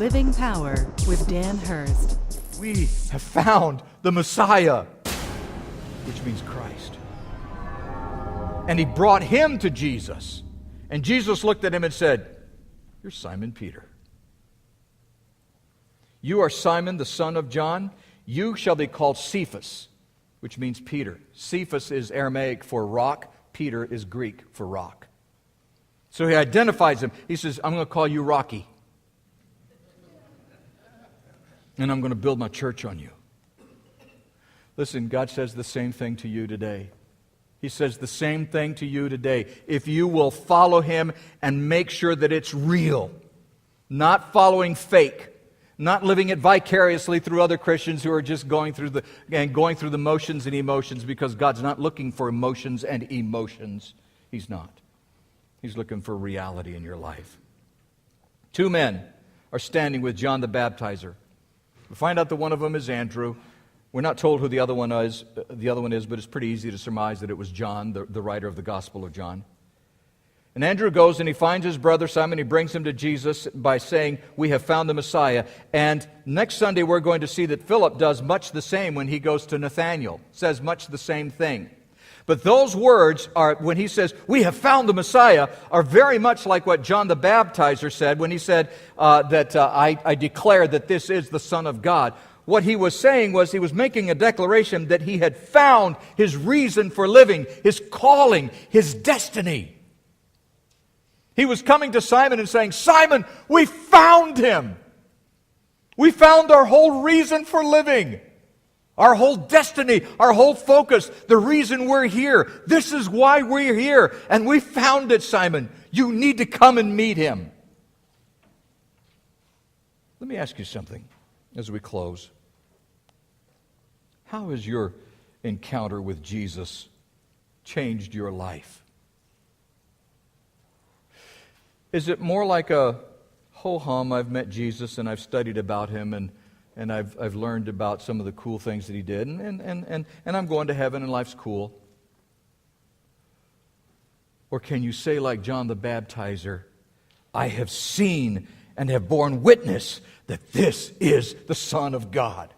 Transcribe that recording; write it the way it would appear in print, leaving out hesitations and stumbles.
Living Power with Dan Hurst. We have found the Messiah, which means Christ. And he brought him to Jesus. And Jesus looked at him and said, "You're Simon Peter. You are Simon, the son of John. You shall be called Cephas," which means Peter. Cephas is Aramaic for rock. Peter is Greek for rock. So he identifies him. He says, "I'm going to call you Rocky. And I'm going to build my church on you." Listen, God says the same thing to you today. He says the same thing to you today. If you will follow him and make sure that it's real, not following fake, not living it vicariously through other Christians who are just going through the motions and emotions, because God's not looking for emotions and emotions. He's not. He's looking for reality in your life. Two men are standing with John the Baptizer. We find out that one of them is Andrew. We're not told who the other one is, but it's pretty easy to surmise that it was John, the writer of the Gospel of John. And Andrew goes and he finds his brother Simon. He brings him to Jesus by saying, "We have found the Messiah." And next Sunday we're going to see that Philip does much the same when he goes to Nathanael, says much the same thing. But those words are, when he says, "We have found the Messiah," are very much like what John the Baptizer said when he said I declare that this is the Son of God. What he was saying was he was making a declaration that he had found his reason for living, his calling, his destiny. He was coming to Simon and saying, "Simon, we found him. We found our whole reason for living. Our whole destiny, our whole focus, the reason we're here. This is why we're here. And we found it, Simon. You need to come and meet him." Let me ask you something as we close. How has your encounter with Jesus changed your life? Is it more like a ho-hum, I've met Jesus and I've studied about him and I've learned about some of the cool things that he did, and I'm going to heaven and life's cool? Or can you say like John the Baptizer, "I have seen and have borne witness that this is the Son of God"?